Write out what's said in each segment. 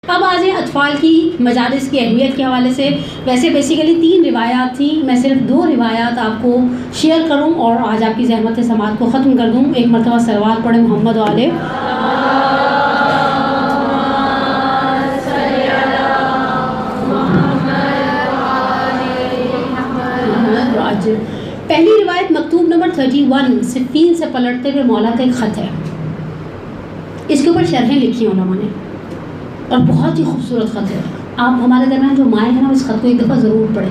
اب آ جائیں اطفال کی مجالس کی اہمیت کے حوالے سے. ویسے بیسیکلی 3 روایات تھیں، میں صرف 2 روایات آپ کو شیئر کروں اور آج آپ کی زحمت سماعت کو ختم کر دوں. ایک مرتبہ صلوات پڑھیں محمد والے. پہلی روایت مکتوب نمبر 31 صفین سے پلٹتے ہوئے مولا کا ایک خط ہے. اس کے اوپر شرحیں لکھی ہیں علماء نے اور بہت ہی خوبصورت خط ہے. آپ ہمارے درمیان جو مائیں ہیں نا اس خط کو ایک دفعہ ضرور پڑھیں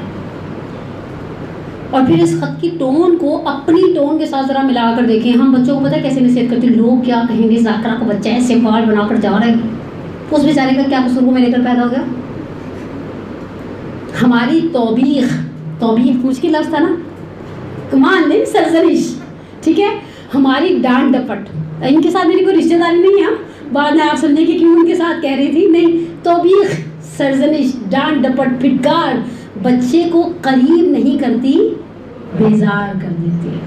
اور پھر اس خط کی ٹون کو اپنی ٹون کے ساتھ ذرا ملا کر دیکھیں. ہم بچوں کو پتہ ہے کیسے نصیحت کرتے ہیں، لوگ کیا کہیں گے، ذاکرہ کا بچہ ایسے بال بنا کر جا رہا ہے، اس بیچارے کا کیا قصور میں لے کر پیدا ہو گیا. ہماری توبیخ مشکل لفظ تھا نا، کمان نہیں سرزنش، ٹھیک ہے، ہماری ڈانٹ ڈپٹ. ان کے ساتھ میری کوئی رشتہ داری نہیں ہے، بعد میں آپ سمجھیں کہ کیوں ان کے ساتھ کہہ رہی تھی، نہیں، توبیخ، سرزنش، ڈانٹ ڈپٹ، پھٹکار بچے کو قریب نہیں کرتی، بیزار کر دیتی ہے.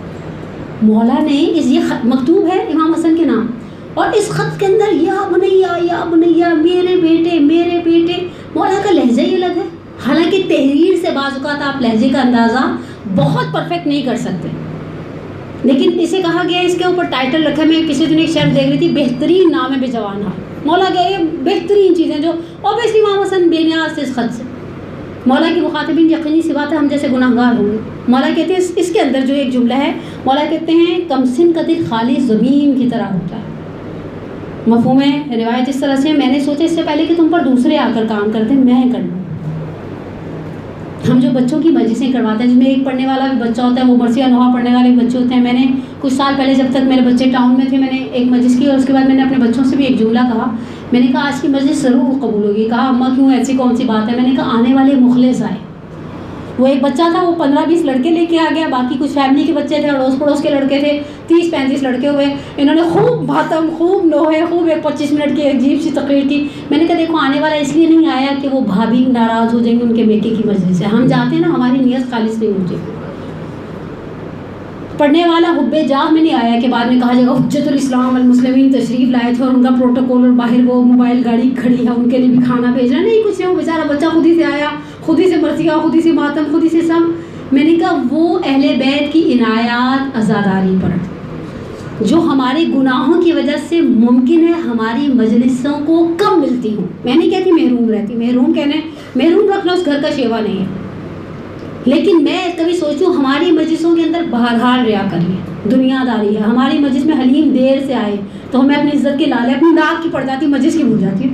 مولا نے یہ خط مکتوب ہے امام حسن کے نام، اور اس خط کے اندر یا بنیا میرے بیٹے. مولا کا لہجہ ہی الگ ہے، حالانکہ تحریر سے بعض اوقات آپ لہجے کا اندازہ بہت پرفیکٹ نہیں کر سکتے، لیکن اسے کہا گیا، اس کے اوپر ٹائٹل رکھا. میں کسی دن ایک شعر دیکھ رہی تھی، بہترین نام ہے بے جوانہ. مولا کہ یہ بہترین چیزیں جو اوبیسلی امام حسن بے نیاز تھے اس خط سے. مولا کی مخاطبین یقینی سی بات ہے ہم جیسے گناہ گار ہوں گے. مولا کہتے ہیں اس کے اندر جو ایک جملہ ہے، مولا کہتے ہیں کمسن کا دل خالی زمین کی طرح ہوتا ہے. مفہوم ہے روایت اس طرح سے، میں نے سوچا اس سے پہلے کہ تم پر دوسرے آ کر کام کرتے میں کر لوں. ہم جو بچوں کی مجلسیں کرواتے ہیں جس میں ایک پڑھنے والا بھی بچہ ہوتا ہے، وہ مرثیہ نوحہ پڑھنے والے بچے ہوتے ہیں. میں نے کچھ سال پہلے جب تک میرے بچے ٹاؤن میں تھے میں نے ایک مجلس کی، اور اس کے بعد میں نے اپنے بچوں سے بھی ایک جملہ کہا. میں نے کہا آج کی مجلس ضرور قبول ہوگی. کہا اماں کیوں، ایسی کون سی بات ہے؟ میں نے کہا آنے والے مخلص آئے. وہ ایک بچہ تھا، وہ 15-20 لڑکے لے کے آ گیا، باقی کچھ فیملی کے بچے تھے، اڑوس پڑوس کے لڑکے تھے، 30-35 لڑکے ہوئے. انہوں نے خوب بھاتم، خوب نوحے، خوب ایک 25 منٹ کی عجیب سی تقریر کی. میں نے کہا دیکھو آنے والا اس لیے نہیں آیا کہ وہ بھابھی ناراض ہو جائیں گے ان کے بیٹے کی وجہ سے. ہم جاتے ہیں نا، ہماری نیت خالص نہیں ہوتی. پڑھنے والا حب جاہ میں نہیں آیا کہ بعد میں کہا جائے گا حجت الاسلام المسلمین تشریف لائے تھے اور ان کا پروٹوکول اور باہر وہ موبائل گاڑی کھڑی ہے ان کے لیے بھی کھانا بھیجنا. نہیں، کچھ نہیں، وہ بیچارہ بچہ خود ہی سے آیا، خود ہی سے مرثیہ، خود ہی سے ماتم، خود ہی سے سب. میں نے کہا وہ اہل بیت کی عنایات عزاداری پر جو ہمارے گناہوں کی وجہ سے ممکن ہے ہماری مجلسوں کو کم ملتی ہوں. میں نہیں کہتی محروم رہتی، محروم رکھنا اس گھر کا شیوا نہیں ہے، لیکن میں کبھی سوچوں ہماری مجلسوں کے اندر بہرحال ریاکاری ہے، دنیا داری ہے. ہماری مجلس میں حلیم دیر سے آئے تو ہمیں اپنی عزت کے لالے، اپنی ناک کی پڑ جاتی، مجلس کی بھول جاتی ہے.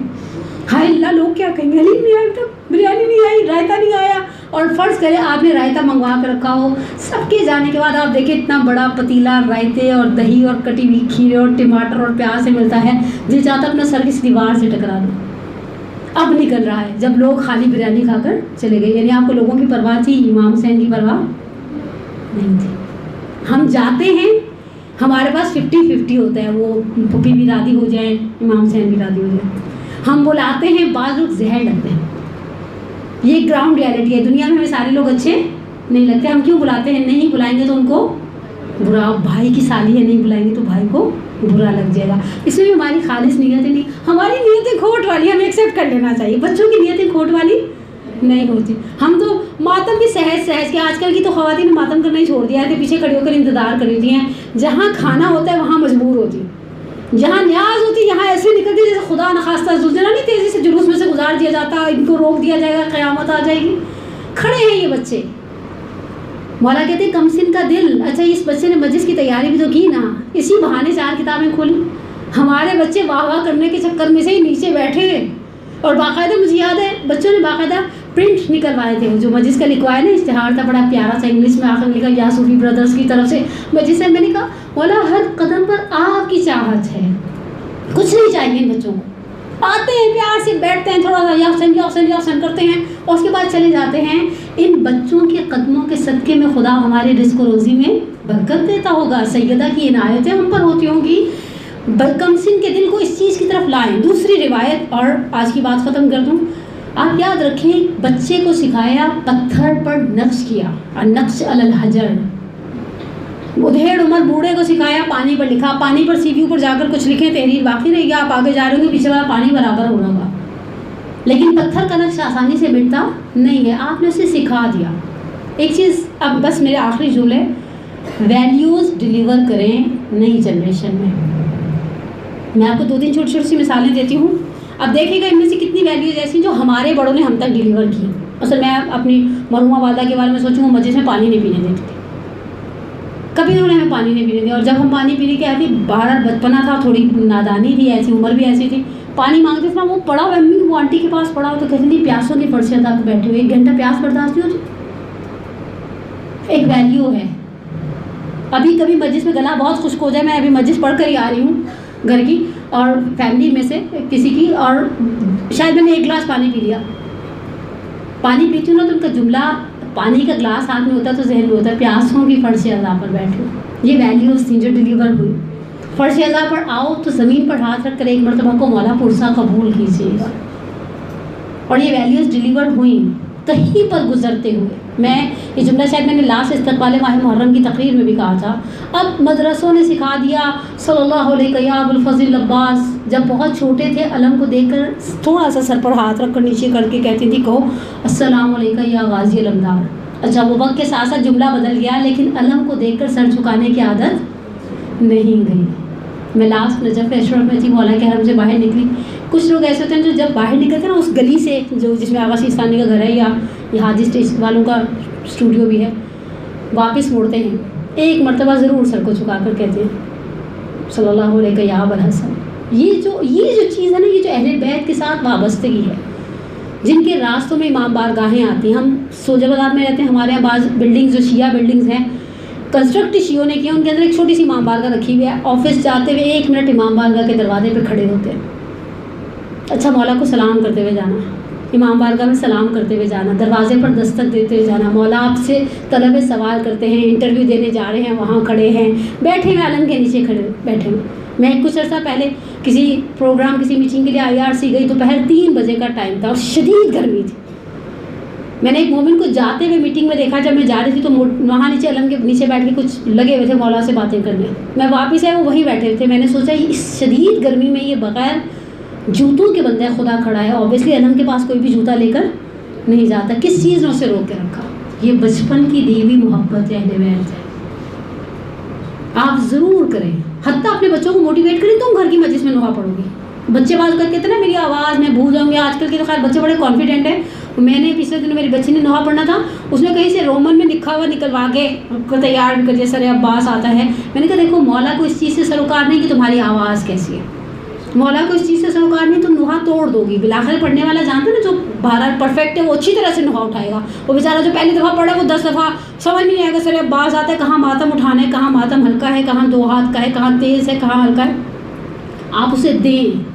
ہائے اللہ لوگ کیا کہیں گے، حلیم نہیں آیا تھا، بریانی نہیں آئی، رائتا نہیں آیا. اور فرض کرے آپ نے رائتا منگوا کر رکھا ہو، سب کے جانے کے بعد آپ دیکھیں اتنا بڑا پتیلا رائتے اور دہی اور کٹی ہوئی کھیرے اور ٹماٹر اور پیاز سے ملتا ہے، جی چاہتا اپنا سر کسی دیوار سے ٹکرا دو. اب نکل رہا ہے جب لوگ خالی بریانی کھا کر چلے گئے. یعنی آپ کو لوگوں کی پرواہ تھی، امام حسین کی پرواہ نہیں تھی. ہم جاتے ہیں، ہمارے پاس 50-50 ہوتا ہے، وہ پھپھی بھی راضی ہو جائیں، امام حسین بھی راضی ہو جائیں. ہم بلاتے ہیں، بعض لوگ زہر لگتے ہیں. یہ گراؤنڈ ریالٹی ہے. دنیا میں ہمیں سارے لوگ اچھے نہیں لگتے. ہم کیوں بلاتے ہیں؟ نہیں بلائیں گے تو ان کو برا، بھائی کی سالی ہے نہیں بلائیں گے تو بھائی کو برا لگ جائے گا. اس میں بھی ہماری خالص نیتیں نہیں، ہماری نیتیں کھوٹ والی، ہمیں ایکسیپٹ کر لینا چاہیے. بچوں کی نیتیں کھوٹ والی نہیں ہوتی. ہم تو ماتم بھی سہج کے، آج کل کی تو خواتین نے ماتم کرنا ہی چھوڑ دیا ہے کہ پیچھے کھڑی ہو کر انتظار کر لیتی ہیں. جہاں کھانا ہوتا ہے وہاں مجبور ہوتی، جہاں نیاز ہوتی یہاں ایسے نکلتی جیسے خدا نخواستہ زلزلہ نہیں تیزی سے جلوس میں سے گزار دیا جاتا، ان کو روک دیا جائے گا، قیامت آ جائے گی. کھڑے ہیں یہ بچے. مولا کہتے ہیں کم سن کا دل. اچھا اس بچے نے مجلس کی تیاری بھی تو کی نا، اسی بہانے 4 کتابیں کھولی. ہمارے بچے واہ واہ کرنے کے چکر میں سے ہی نیچے بیٹھے، اور باقاعدہ مجھے یاد ہے بچوں نے باقاعدہ پرنٹ نکلوائے تھے، جو مجلس کا لکھوایا نا اشتہار تھا بڑا پیارا سا انگلش میں، آخر لکھا یا صوفی بردرز کی طرف سے مجلس سے. میں نے کہا مولا ہر قدم پر آپ کی چاہت ہے، کچھ نہیں چاہیے ان بچوں کو. آتے ہیں پیار سے بیٹھتے ہیں، تھوڑا سا یا حسین کرتے ہیں اور اس کے بعد چلے جاتے ہیں. ان بچوں کے قدموں کے صدقے میں خدا ہمارے رزق و روزی میں برکت دیتا ہوگا، سیدہ کی عنایتیں ہم پر ہوتی ہوں گی. برکمسن کے دل کو اس چیز کی طرف لائیں. دوسری روایت، اور آج کی بات ختم کر دوں. آپ یاد رکھیں بچے کو سکھایا، پتھر پر نقش کیا، نقش علی الحجر. ادھیڑ عمر بوڑھے کو سکھایا، پانی پر لکھا. پانی پر سی وی پر جا کر کچھ لکھیں، تحریر باقی رہے گی، آپ آگے جا رہے ہوں گے، پیچھے والا پانی برابر ہو رہا ہوگا. لیکن پتھر کا نقش آسانی سے مٹتا نہیں ہے، آپ نے اسے سکھا دیا۔ ایک چیز اب بس میرے آخری جملے، ویلیوز ڈیلیور کریں نئی جنریشن میں۔ میں آپ کو 2-3 چھوٹی چھوٹی سی مثالیں دیتی ہوں، اب دیکھیے گا ان میں سے کتنی ویلیوز ایسی جو ہمارے بڑوں نے ہم تک ڈیلیور کی۔ اصل میں اپنی مرحومہ والدہ کے بارے میں سوچوں، وہ مسجد میں پانی نہیں پینے دیتی تھی، کبھی انہوں نے ہمیں پانی نہیں پینے دیا، اور جب ہم پانی پینے کے آئے تھے، بہرحال بچپنا تھا، تھوڑی نادانی تھی، ایسی عمر بھی ایسی تھی، پانی مانگتے تھے، وہ پڑا ہوا امی وہ آنٹی کے پاس پڑا ہو تو کہتی تھی پیاسوں کی فرشیں تک بیٹھے ہوئے 1 گھنٹہ پیاس برداشت نہیں ہوتی۔ ایک ویلیو ہے۔ ابھی کبھی مسجد میں گلا بہت خشک ہو جائے، میں ابھی مسجد پڑھ کر ہی آ رہی ہوں گھر کی، اور فیملی میں سے کسی کی، اور شاید میں نے 1 گلاس پانی پی لیا، پانی پیتی ہوں نا تو ان کا جملہ، پانی کا گلاس ہاتھ میں ہوتا ہے تو ذہن میں ہوتا ہے پیاسوں کی فرش عذاب پر بیٹھے ہو۔ یہ ویلیوز تھیں جو ڈیلیور ہوئی۔ فرش عذاب پر آؤ تو زمین پر ہاتھ رکھ کر 1 مرتبہ کو مولا پرسا قبول کیجیے گا، اور یہ ویلیوز ڈیلیور ہوئیں کہیں پر گزرتے ہوئے۔ میں یہ جملہ شاید میں نے لاسٹ استقبال ماہ محرم کی تقریر میں بھی کہا تھا، اب مدرسوں نے سکھا دیا صلی اللہ علیہ یا ابو الفضل عباس، جب بہت چھوٹے تھے علم کو دیکھ کر تھوڑا سا سر پر ہاتھ رکھ کر نیچے کر کے کہتی تھی کہو السلام علیکم یا غازی علمدار۔ اچھا وہ وقت کے ساتھ ساتھ جملہ بدل گیا، لیکن علم کو دیکھ کر سر جھکانے کی عادت نہیں گئی۔ میں لاسٹ نجف اشرف میں تھی، مولا کے حرم سے باہر نکلی، کچھ لوگ ایسے ہوتے ہیں جو جب باہر نکلتے ہیں نا اس گلی سے جو جس میں آغا سیستانی کا گھر ہے یا حاجی اسٹیج والوں کا اسٹوڈیو بھی ہے، واپس مڑتے ہیں، 1 مرتبہ ضرور سر کو جھکا کر کہتے ہیں صلی اللہ علیہ یا ابا الحسن۔ یہ جو چیز ہے نا، یہ جو اہل بیت کے ساتھ وابستگی ہے، جن کے راستوں میں امام بارگاہیں آتی ہیں۔ ہم سوجہ بازار میں رہتے ہیں، ہمارے یہاں بعض بلڈنگز جو شیعہ بلڈنگز ہیں کنسٹرکٹ شیعوں نے کیا، ان کے اندر ایک چھوٹی سی امام بارگاہ رکھی ہوئی ہے، آفس جاتے ہوئے 1 منٹ امام بارگاہ کے دروازے پہ کھڑے ہوتے ہیں، اچھا مولا کو سلام کرتے ہوئے جانا، امام بارگاہ میں سلام کرتے ہوئے جانا، دروازے پر دستک دیتے ہوئے جانا، مولا آپ سے طلب سوال کرتے ہیں، انٹرویو دینے جا رہے ہیں، وہاں کھڑے ہیں، بیٹھے ہوئے علم کے نیچے کھڑے بیٹھے ہوئے۔ میں کچھ عرصہ پہلے کسی پروگرام کسی میٹنگ کے لیے IRC گئی، دوپہر 3 بجے کا ٹائم تھا اور شدید گرمی تھی۔ میں نے ایک مومن کو جاتے ہوئے میٹنگ میں دیکھا، جب میں جا رہی تھی تو وہاں نیچے علم کے نیچے بیٹھ کے کچھ لگے ہوئے تھے مولا سے باتیں کرنے، میں واپس آئی وہ وہیں بیٹھے ہوئے تھے۔ میں نے سوچا اس شدید گرمی میں یہ بغیر جوتوں کے بندہ خدا کھڑا ہے، اوبیسلی علم کے پاس کوئی بھی جوتا لے کر نہیں جاتا، کس چیز نے اسے روک کے رکھا؟ یہ بچپن کی دی ہوئی محبت ہے، اہل بیت ہے۔ آپ ضرور کریں، حتیٰ اپنے بچوں کو موٹیویٹ کریں، تم گھر کی مجلس میں نوحہ پڑھو گی۔ بچے بات کر کے اتنا میری آواز میں بھول جاؤں گی، آج کل کے تو خیر بچے بڑے کانفیڈنٹ ہیں۔ میں نے پچھلے دنوں میری بچی نے نوحہ پڑھنا تھا، اس نے کہیں سے رومن میں لکھا ہوا نکلوا کے تیار کر دیا، سر عباس آتا ہے۔ میں نے کہا دیکھو مولا کو اس چیز سے سروکار نہیں کہ تمہاری آواز کیسی ہے، مولا کو اس چیز سے سروکار نہیں، تم نوحہ توڑ دو گی۔ بالآخر پڑھنے والا جانتا ہے نا، جو بہرحال پرفیکٹ ہے وہ اچھی طرح سے نوحہ اٹھائے گا، وہ بیچارہ جو پہلی دفعہ پڑھا وہ 10 دفعہ سمجھ نہیں آئے گا، سر عباس آتا ہے کہاں ماتم اٹھانا ہے، کہاں ماتم ہلکا ہے، کہاں 2 ہاتھ کا ہے، کہاں تیز ہے، کہاں ہلکا ہے۔ آپ اسے دیں۔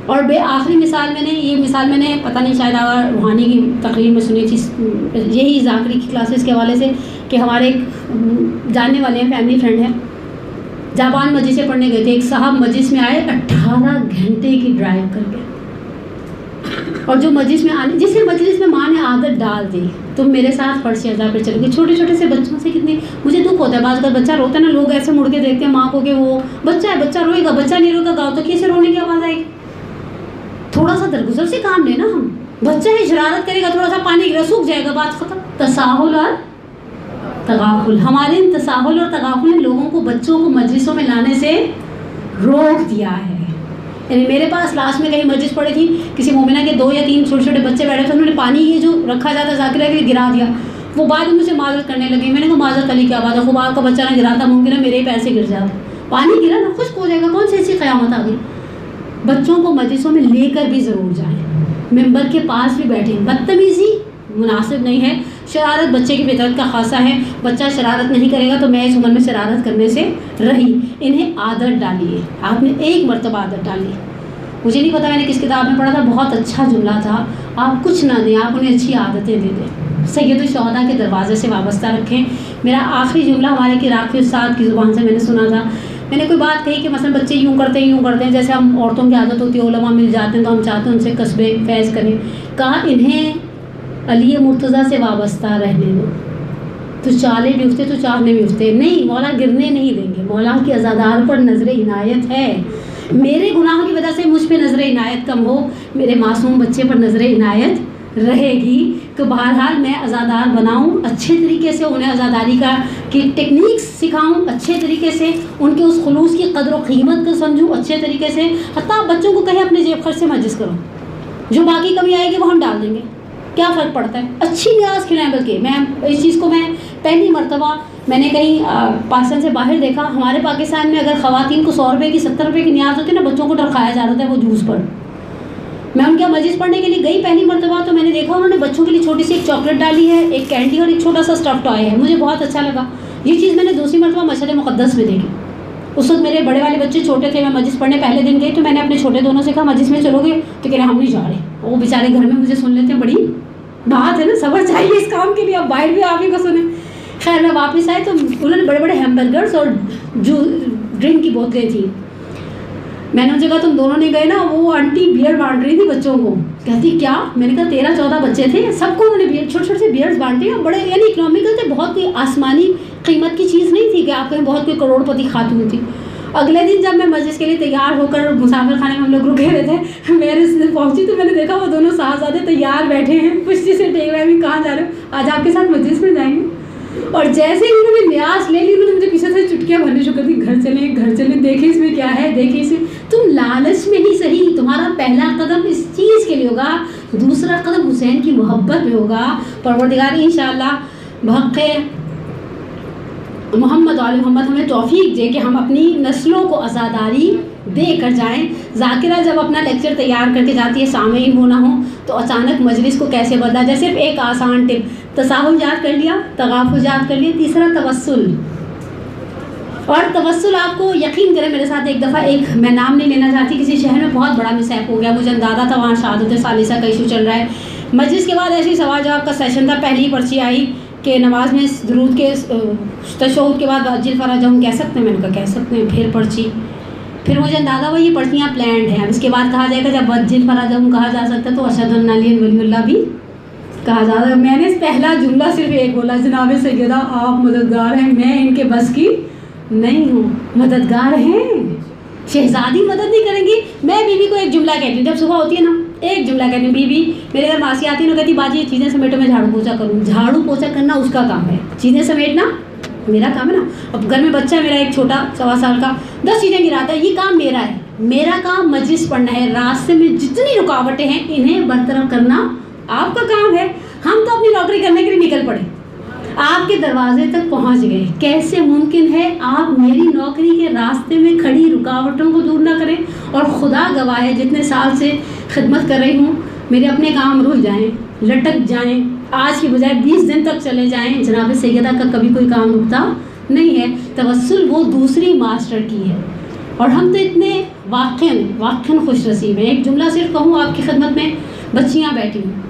اور آخری مثال یہ مثال میں نے پتہ نہیں شاید روحانی کی تقریر میں سنی تھی، یہی ذاکری کی کلاسز کے حوالے سے، کہ ہمارے ایک جاننے والے ہیں، فیملی فرینڈ ہیں، جاپان مسجد سے پڑھنے گئے تھے، ایک صاحب مسجد میں آئے 18 گھنٹے کی ڈرائیو کر کے، اور جو مسجد میں آنے جسے مجلس میں ماں نے عادت ڈال دی تم میرے ساتھ فرش عذاب پہ چلو گے، چھوٹے چھوٹے سے بچوں سے کتنی مجھے دکھ ہوتا ہے، بعض اگر بچہ روتا ہے نا، لوگ ایسے مڑ کے دیکھتے ہیں ماں کو کہ وہ بچہ ہے، بچہ روئے گا، بچہ نہیں روئے گا، گاؤں تو کیسے رونے کی آواز آئے گی؟ تھوڑا سا درگزر سے کام لینا، ہم بچہ ہی شرارت کرے گا، تھوڑا سا پانی گرا سوکھ جائے گا، بات ختم۔ تساہل اور تغافل، ہمارے ان تساہل اور تغافل نے لوگوں کو بچوں کو مجلسوں میں لانے سے روک دیا ہے۔ یعنی میرے پاس لاسٹ میں کہیں مجلس پڑی تھی، کسی مومنہ کے 2 یا 3 چھوٹے چھوٹے بچے بیٹھے تھے، انہوں نے پانی یہ جو رکھا جاتا ذاکرہ کے لیے گرا دیا، وہ بعد میں مجھے معذرت کرنے لگے۔ میں نے کہا معذرت علی کیا بات ہے، خوب آپ کا بچہ نہ گرا تھا، ممکن ہے میرے ہی پیر سے گر جاتا، پانی گرا نا خشک ہو جائے گا، کون سی ایسی قیامت آ گئی؟ بچوں کو مجلسوں میں لے کر بھی ضرور جائیں، ممبر کے پاس بھی بیٹھیں، بدتمیزی مناسب نہیں ہے، شرارت بچے کی فطرت کا خاصہ ہے، بچہ شرارت نہیں کرے گا تو میں اس عمر میں شرارت کرنے سے رہی، انہیں عادت ڈالیے، آپ نے 1 مرتبہ عادت ڈالی۔ مجھے نہیں پتا میں نے کس کتاب میں پڑھا تھا، بہت اچھا جملہ تھا، آپ کچھ نہ دیں، آپ انہیں اچھی عادتیں دے دیں، سید الشہداء کے دروازے سے وابستہ رکھیں۔ میرا آخری جملہ ہمارے ایک عراقی استاد کی زبان سے میں نے سنا تھا، میں نے کوئی بات کہی کہ مثلا بچے یوں کرتے ہیں جیسے ہم عورتوں کی عادت ہوتی ہے، علماء مل جاتے ہیں تو ہم چاہتے ہیں ان سے قصبے فیض کریں، کہا انہیں علی مرتضیٰ سے وابستہ رہنے دو، تو چالے بھی اٹھتے تو چاہنے بھی اٹھتے نہیں، مولا گرنے نہیں دیں گے، مولا کی عزادار پر نظر عنایت ہے، میرے گناہوں کی وجہ سے مجھ پہ نظر عنایت کم ہو، میرے معصوم بچے پر نظر عنایت رہے گی. تو بہرحال میں عزادار بناؤں، اچھے طریقے سے انہیں عزاداری کی ٹیکنیکس سکھاؤں، اچھے طریقے سے ان کے اس خلوص کی قدر و قیمت کو سمجھوں اچھے طریقے سے. حتیٰ بچوں کو کہیں اپنے جیب خرچ سے مجلس کرو، جو باقی کمی آئے گی وہ ہم ڈال دیں گے، کیا فرق پڑتا ہے. اچھی نیاز کھلائیں. بلکہ میں اس چیز کو میں پہلی مرتبہ میں نے کہیں پاکستان سے باہر دیکھا. ہمارے پاکستان میں اگر خواتین کو 100 روپے کی 70 روپے کی نیاز ہوتی ہے نا، بچوں کو ڈرکھایا جا رہا تھا وہ جوس پر. میں ان کے مجلس پڑھنے کے لیے گئی پہلی مرتبہ، تو میں نے دیکھا انہوں نے بچوں کے لیے چھوٹی سی ایک چاکلیٹ ڈالی ہے، ایک کینڈی اور ایک چھوٹا سا اسٹف ٹوائے ہے. مجھے بہت اچھا لگا. یہ چیز میں نے دوسری مرتبہ مشہد مقدس میں دیکھی. اس وقت میرے بڑے والے بچے چھوٹے تھے، میں مجلس پڑھنے پہلے دن گئی تو میں نے اپنے چھوٹے دونوں سے کہا مجلس میں چلو گے؟ تو کہہ رہے ہم نہیں جا رہے. وہ بیچارے گھر میں مجھے سن لیتے ہیں، بڑی بات ہے نا، صبر چاہیے اس کام کے لیے، اب باہر بھی آپ ہی کو سنیں. خیر میں واپس آئے تو انہوں نے بڑے بڑے ہیمبرگرس اور ڈرنک کی بوتلیں تھیں. میں نے ان سے کہا تم دونوں نے گئے نا، وہ آنٹی بیئر بانٹ رہی تھی بچوں کو. کہتی کیا؟ میں نے کہا 13-14 بچے تھے، سب کو انہوں نے چھوٹے چھوٹے سے بیئرز بانٹے، اور بڑے یعنی اکنامیکل تھے، بہت کوئی آسمانی قیمت کی چیز نہیں تھی کہ آپ کہیں بہت کوئی کروڑ پتی خاتون تھی. اگلے دن جب میں مجلس کے لیے تیار ہو کر مسافر خانے میں ہم لوگ رکے ہوئے تھے، میں پہنچی تو میں نے دیکھا وہ دونوں صاحبزادے تیار بیٹھے ہیں، پشتی سے ٹیک رہے ہیں، کہاں جا رہے ہو؟ آج آپ کے ساتھ مجلس میں جائیں گے. اور جیسے ہی انہوں نے نیاز لے لی، انہوں نے مجھے پیچھے سے چٹکیاں بھرنی شروع کر دی، گھر چلیں دیکھیں اس میں کیا ہے، دیکھیں اس میں. تم لالچ میں ہی صحیح، تمہارا پہلا قدم اس چیز کے لیے ہوگا، دوسرا قدم حسین کی محبت میں ہوگا. پروردگار انشاءاللہ بحق محمد وآل محمد ہمیں توفیق دے کہ ہم اپنی نسلوں کو عزاداری دے کر جائیں. ذاکرہ جب اپنا لیکچر تیار کر کے جاتی ہے سامعین ہو نہ ہو تو اچانک مجلس کو کیسے بدلا جائے. صرف ایک آسان ٹپ، تصاحب یاد کر لیا، تغافل یاد کر لیا. تیسرا توسل. اور توسل آپ کو یقین کریں میرے ساتھ ایک دفعہ، ایک میں نام نہیں لینا چاہتی، کسی شہر میں بہت بڑا مسائب ہو گیا، مجھے اندازہ تھا وہاں شہادت ثالثہ کا ایشو چل رہا ہے. مجلس کے بعد ایسے ہی سوال جواب کا سیشن تھا، پہلی پرچی آئی کہ نماز میں درود کے تشہد کے بعد اجل فرج ہم کہہ سکتے ہیں. میں نے کہا کہہ سکتے ہیں. پھر پرچی، پھر مجھے اندازہ ہوا یہ پرچیاں پلانڈ ہیں. اس کے بعد کہا جائے گا جب اجل فرج ہم کہا جا سکتا ہے تو اشہد ان علی ولی اللہ بھی کہا جا رہا ہے. میں نے پہلا جملہ صرف ایک بولا، جناب سیدہ آپ مددگار ہیں، میں ان کے بس کی نہیں ہوں. مددگار ہیں، شہزادی مدد نہیں کریں گی. میں بیوی کو ایک جملہ کہتی ہوں جب صبح ہوتی ہے نا، ایک جملہ کہتی ہوں. بیوی میرے گھر ماسی آتی ہے، کہتی باجی یہ چیزیں سمیٹو میں جھاڑو پوچھا کروں. جھاڑو پوچھا کرنا اس کا کام ہے، چیزیں سمیٹنا میرا کام ہے نا. اب گھر میں بچہ ہے میرا ایک چھوٹا 1.25 سال کا، 10 چیزیں گراتا ہے، یہ کام میرا ہے. میرا کام مجلس پڑھنا ہے. راستے میں جتنی رکاوٹیں ہیں انہیں برطرف کرنا آپ کا کام ہے. ہم تو اپنی نوکری کرنے کے لیے نکل پڑے، آپ کے دروازے تک پہنچ گئے. کیسے ممکن ہے آپ میری نوکری کے راستے میں کھڑی رکاوٹوں کو دور نہ کریں؟ اور خدا گواہ ہے جتنے سال سے خدمت کر رہی ہوں میرے اپنے کام رک جائیں، لٹک جائیں، آج کی بجائے 20 دن تک چلے جائیں، جناب سیدہ کا کبھی کوئی کام رکتا نہیں ہے. توسل وہ دوسری ماسٹر کی ہے. اور ہم تو اتنے واقعاً خوش نصیب ہیں. ایک جملہ صرف کہوں آپ کی خدمت میں، بچیاں بیٹھی ہیں،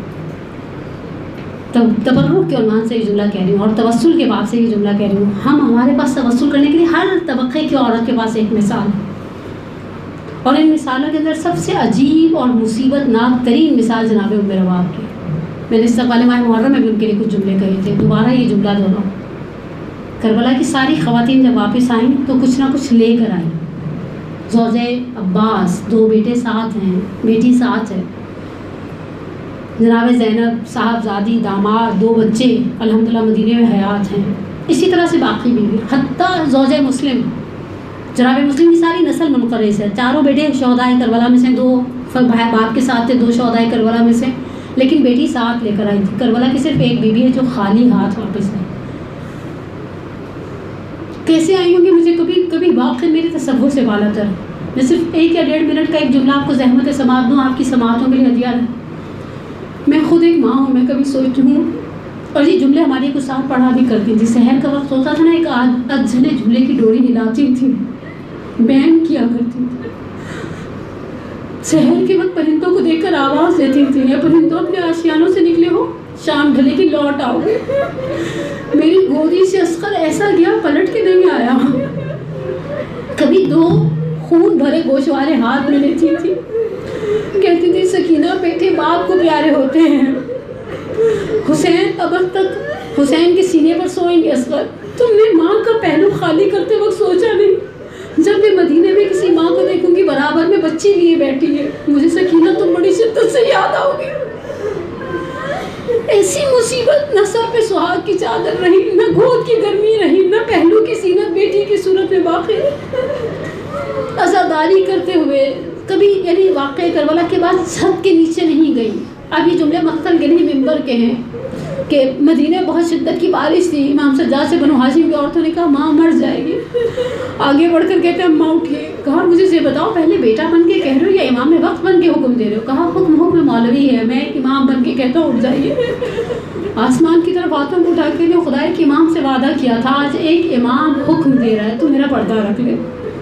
تبرک کے عنوان سے یہ جملہ کہہ رہی ہوں اور توسل کے باب سے یہ جملہ کہہ رہی ہوں. ہمارے پاس توسل کرنے کے لیے ہر طبقے کی عورت کے پاس ایک مثال ہے، اور ان مثالوں کے اندر سب سے عجیب اور مصیبت ناک ترین مثال جناب ام رواب کی. میں نے استقبال ماہ محرم میں بھی ان کے لیے کچھ جملے کہے تھے، دوبارہ یہ جملہ دہراؤں. کربلا کی ساری خواتین جب واپس آئیں تو کچھ نہ کچھ لے کر آئیں. زوجہ عباس، 2 بیٹے ساتھ ہیں، بیٹی ساتھ ہے، جناب زینب صاحبزادی، داماد، 2 بچے الحمدللہ مدینے میں حیات ہیں. اسی طرح سے باقی بیوی، حتیٰ زوجہ مسلم، جناب مسلم کی ساری نسل منقرض ہے. 4 بیٹے شہدائے کربلا میں سے، 2 باپ کے ساتھ تھے، 2 شہدائے کربلا میں سے، لیکن بیٹی ساتھ لے کر آئی تھی. کربلا کی صرف ایک بیوی ہے جو خالی ہاتھ واپس آئی. کیسے آئی ہوں گی مجھے کبھی واقعی میرے تصور سے بالا تر. میں صرف 1 یا 1.5 منٹ کا ایک جملہ آپ کو زحمت سماعت دوں، آپ کی سماعتوں کے لیے ہدیہ ہے. میں خود ایک ماں ہوں، میں کبھی سوچتی ہوں، اور یہ جملے ہماری کو ساتھ پڑھا بھی کرتی تھی. سحر کا وقت ہوتا تھا نا، ایک اجھلے جھولے کی ڈوری ہلاتی تھی، بین کیا کرتی تھی. سحر کے وقت پرندوں کو دیکھ کر آواز دیتی تھی، یا پرندوں اپنے آشیانوں سے نکلے ہو، شام ڈھلے کی لوٹ آؤ. میری گودی سے اصغر ایسا گیا پلٹ کے نہیں آیا. کبھی 2 خون بھرے گوشت والے ہاتھ میں لیتی تھی، کہتی تھی سکینہ بیٹے باپ کو پیارے ہوتے ہیں. حسین اب تک حسین کے سینے پر سوئیں گے اصغر. تم نے ماں کا پہلو خالی کرتے وقت سوچا نہیں جب میں مدینے میں کسی ماں کو دیکھوں گی برابر میں بچی لیے بیٹھی ہے، مجھے سکینہ تو بڑی شدت سے یاد آؤگی۔ ایسی مصیبت، نہ سر پہ سہاگ کی چادر رہی، نہ گود کی گرمی رہی، نہ پہلو کی زینت بیٹی کی صورت میں باقی، عزاداری کرتے ہوئے کبھی یعنی واقعہ کربلا کے بعد چھت کے نیچے نہیں گئی۔ اب یہ جملے مقتل کے نہیں ممبر کے ہیں کہ مدینہ بہت شدت کی بارش تھی، امام سجاد سے بنو ہاشم کی عورتوں نے کہا ماں مر جائے گی، آگے بڑھ کر کہتے ہیں اماں اٹھیے، کہا مجھے یہ بتاؤ پہلے بیٹا بن کے کہہ رہے ہو یا امام وقت بن کے حکم دے رہے ہو؟ کہا حکم مولوی ہے، میں امام بن کے کہتا ہوں اٹھ جائیے۔ آسمان کی طرف ہاتھوں کو اٹھا کے لے، خدا کے امام سے وعدہ کیا تھا آج ایک امام حکم دے رہا ہے تو میرا پردہ رکھ لے،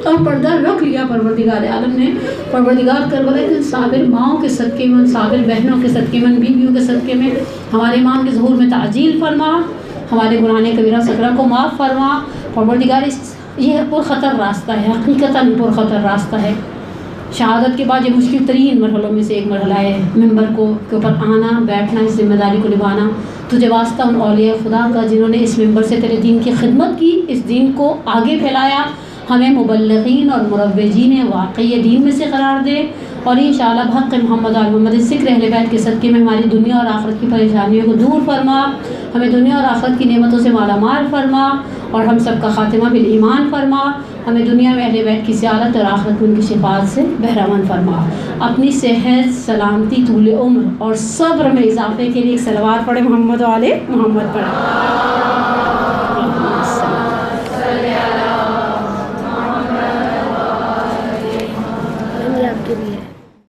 اور پردہ رکھ لیا پروردگار عالم نے۔ پروردگار کربلا کے صابر ماؤں کے صدقے میں، صابر بہنوں کے صدقے میں، بیویوں کے صدقے میں ہمارے امام کے ظہور میں تعجیل فرما، ہمارے گناہ کبیرہ صغیرہ کو معاف فرما۔ پروردگار یہ پرخطر راستہ ہے، حقیقتاً پرخطر راستہ ہے۔ شہادت کے بعد یہ مشکل ترین مرحلوں میں سے ایک مرحلہ ہے، ممبر کے اوپر آنا بیٹھنا، اس ذمہ داری کو نبھانا۔ تجھے واسطہ ان اولیاء خدا کا جنہوں نے اس ممبر سے تیرے دین کی خدمت کی، اس دین کو آگے پھیلایا، ہمیں مبلغین اور مروجین واقعی دین میں سے قرار دے، اور انشاءاللہ بحق محمد و محمد ذکر اہل بیت کے صدقے میں ہماری دنیا اور آخرت کی پریشانیوں کو دور فرما، ہمیں دنیا اور آخرت کی نعمتوں سے مالا مال فرما، اور ہم سب کا خاتمہ بالایمان فرما، ہمیں دنیا میں اہل بیت کی زیارت اور آخرت میں ان کی شفاعت سے بہرامند فرما۔ اپنی صحت، سلامتی، طول عمر اور صبر میں اضافے کے لیے ایک صلوات پڑھے، محمد و آل محمد پڑھے۔